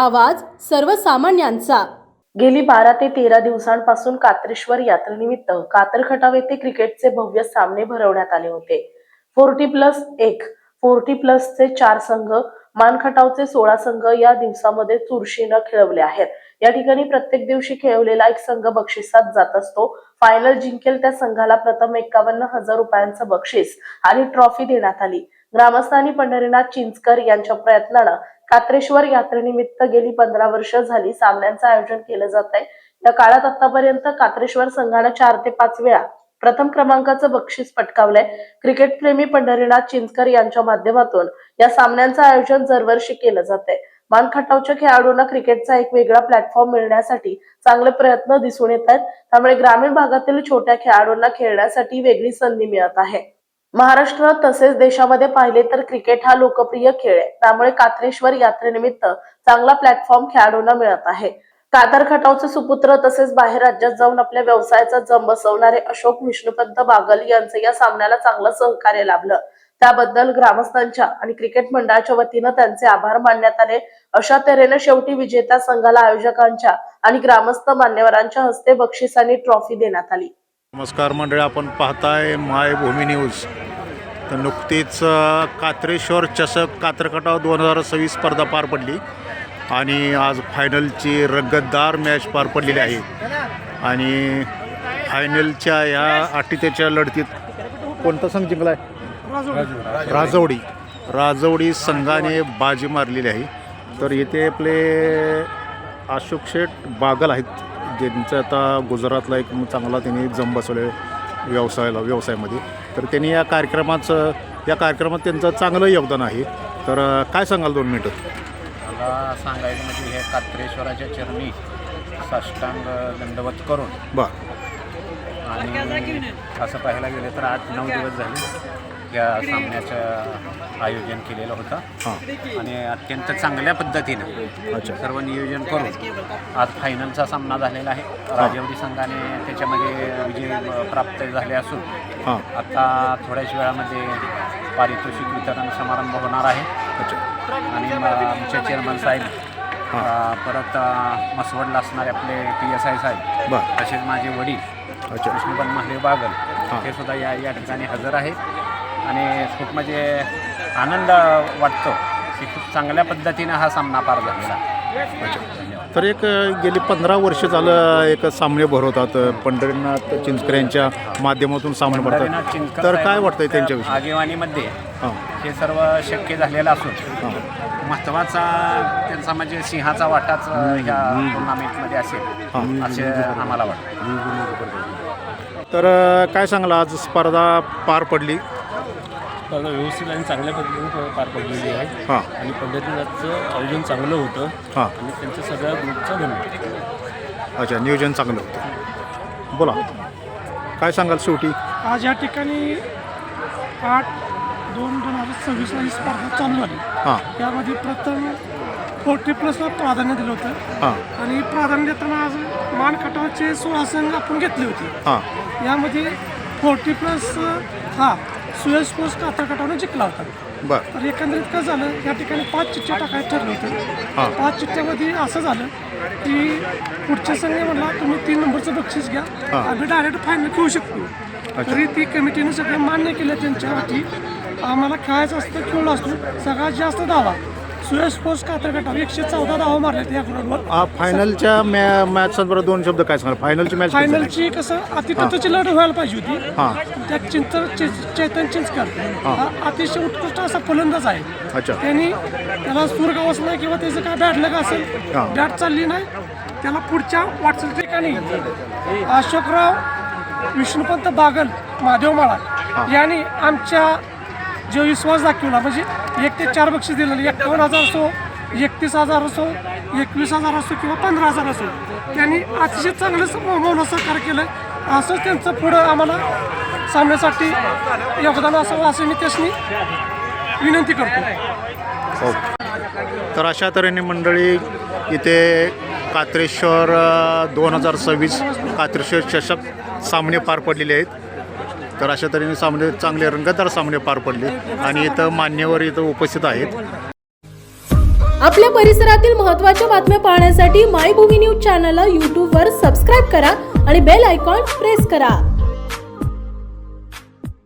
आवाज सर्वसामान्यांचा। गेली 12 ते 13 दिवसांपासून कात्रेश्वर यात्रेनिमित्त कातर खटाव येथे क्रिकेटचे भव्य सामने भरवण्यात आले होते। 40+1, 40+चे 4 संघ, मानखटावचे 16 संघ या दिवसामध्ये चुरशीनं खेळवले आहेत। या ठिकाणी प्रत्येक दिवशी खेळवलेला एक संघ बक्षिसात जात असतो। फायनल जिंकेल त्या संघाला प्रथम 51,000 रुपयांचं बक्षीस आणि ट्रॉफी देण्यात आली। ग्रामस्थांनी पंढरीनाथ चिंचकर यांच्या प्रयत्नानं कात्रेश्वर यात्रेनिमित्त गेली 15 वर्ष झाली सामन्यांचं आयोजन केलं जात आहे। या काळात आतापर्यंत कात्रेश्वर संघानं 4 ते 5 वेळा प्रथम क्रमांकाचं बक्षीस पटकावलंय। क्रिकेट प्रेमी पंढरीनाथ चिंचकर यांच्या माध्यमातून या सामन्यांचं आयोजन दरवर्षी केलं जातंय। मानखटावच्या खेळाडूंना क्रिकेटचा एक वेगळा प्लॅटफॉर्म मिळण्यासाठी चांगले प्रयत्न दिसून येत आहेत। त्यामुळे ग्रामीण भागातील छोट्या खेळाडूंना खेळण्यासाठी वेगळी संधी मिळत आहे। महाराष्ट्र तसेच देशामध्ये पाहिले तर क्रिकेट हा लोकप्रिय खेळ आहे। त्यामुळे कात्रेश्वर यात्रेनिमित्त चांगला प्लॅटफॉर्म खेळाडूंना मिळत आहे। कातर खटावचे सुपुत्र तसेच बाहेर राज्यात जाऊन आपल्या व्यवसायाचा जम बसवणारे अशोक विष्णुपंत बागल यांचं या सामन्याला चांगलं सहकार्य लाभलं। त्याबद्दल ग्रामस्थांच्या आणि क्रिकेट मंडळाच्या वतीनं त्यांचे आभार मानण्यात आले। अशा तऱ्हेने शेवटी विजेत्या संघाला आयोजकांच्या आणि ग्रामस्थ मान्यवरांच्या हस्ते बक्षीस आणि ट्रॉफी देण्यात आली। नमस्कार मंडळी, आपण पाहताय मायभूमी न्यूज। तर नुकतीच कात्रेश्वर चषक कातर खटाव 2026 स्पर्धा पार पडली आणि आज फायनलची रंगतदार मॅच पार पडलेली आहे। आणि फायनलच्या या आटितेच्या लढतीत कोणता संघ जिंकला आहे? राजवडी संघाने बाजी मारलेली आहे। तर इथे आपले अशोक शेठ बागल आहेत, ज्यांचं आता गुजरातला एक चांगला त्यांनी जम बसवले व्यवसायामध्ये। तर त्यांनी या कार्यक्रमात त्यांचं चांगलं योगदान आहे। तर काय सांगाल 2 मिनिटं? मला सांगायचं म्हणजे हे कात्रेश्वराच्या चरणी साष्टांग दंडवत करून आणि असं पाहायला गेलं तर 8-9 दिवस झाले या सामन्याचं आयोजन केलेलं होतं आणि अत्यंत चांगल्या पद्धतीनं सर्व नियोजन करून आज फायनलचा सामना झालेला आहे। राजवडी संघाने त्याच्यामध्ये विजय प्राप्त झाले असून आता थोड्याच वेळामध्ये पारितोषिक वितरण समारंभ होणार आहे। आणि आमचे चेअरमन साहेब, परत मसवडला असणारे आपले PSI साहेब, तसेच माझे वडील विष्णुपंत महादेव बागल हे सुद्धा या ठिकाणी हजर आहेत। आणि खूप म्हणजे आनंद वाटतो की खूप चांगल्या पद्धतीनं हा सामना पार झालेला। तर एक गेली 15 वर्ष झालं एक सामने भरवतात पंढरीनाथ चिंचकर यांच्या माध्यमातून सामने भरतात। तर काय वाटतंय त्यांच्याविषयी? आगेवानीमध्ये हे सर्व शक्य झालेलं असून महत्त्वाचा त्यांचा म्हणजे सिंहाचा वाटाच ह्या टुर्नामेंटमध्ये असेल असे आम्हाला वाटतं। तर काय सांगला, आज स्पर्धा पार पडली? व्यवस्थित आणि चांगल्या पद्धतीने पार पडलेली आहे आणि पंढरीनाथचं आयोजन चांगलं होतं आणि त्यांच्या सगळ्या ग्रुपचं धन्यवाद। अच्छा, नियोजन चांगलं होतं। बोला, काय सांगाल शेवटी? आज या ठिकाणी 8/2/2026 ही स्पर्धा चालू झाली। त्यामध्ये प्रथम 40+ला प्राधान्य दिलं होतं आणि प्राधान्य देताना आज मानखटावचे 16 संघ आपण घेतले होते। यामध्ये 40+ हा सुयश स्पोर्ट्स कातर खटावने जिंकला होता। तर एकंदरीत काय झालं, या ठिकाणी 5 चिठ्ठ्या टाकायला ठरलं होतं। 5 चिठ्ठ्यामध्ये असं झालं की पुढच्या संघ म्हणला तुम्ही 3 नंबरचं बक्षीस घ्या, आम्ही डायरेक्ट फायनल खेळू शकतो। तरी ती कमिटीने सगळं मान्य केलं त्यांच्यासाठी। आम्हाला खेळायचं असतं, खेळलो असतो। सगळ्यात जास्त धावा सुयश स्पोर्ट्स कातर खटाव 114 धावा मारल्या त्या ग्राउंडवर। फायनलच्या मॅच संदर्भात 2 शब्द काय सांगाल? फायनलची कसं अतितत्वाची लढत व्हायला पाहिजे होती। त्या चैतन्य चिंचकर अतिशय उत्कृष्ट असा फलंदाज आहे। त्याला सूरगावच नाही किंवा त्याचं काय बॅट लग असेल, बॅट चालली नाही, त्याला पुढच्या वाटचाल ठिकाणी अशोकराव विष्णुपंत बागल महादेवमाळा यांनी आमच्या जो विश्वास दाखवला, म्हणजे 1 ते 4 बक्षीस दिलेलं, 51,000 असो, 31,000 असो, 21,000 असो किंवा 15,000 असो, त्यांनी अतिशय चांगलं मौन सहकार्य केलं। असंच त्यांचं पुढं आम्हाला सामन्यासाठी योगदान असावं असं मी त्यासनी विनंती करतो। तर अशा तऱ्हेने मंडळी इथे कात्रेश्वर 2026 कात्रेश्वर चषक सामने पार पडलेले आहेत। तर अशा तऱ्हेने सामने चांगले रंगतदार सामने पार पडले आणि इथं मान्यवर इथं उपस्थित आहेत। आपल्या परिसरातील महत्त्वाच्या बातम्या पाहण्यासाठी मायभूमी न्यूज चॅनलला यूट्यूबवर सबस्क्राईब करा आणि बेल आयकॉन प्रेस करा.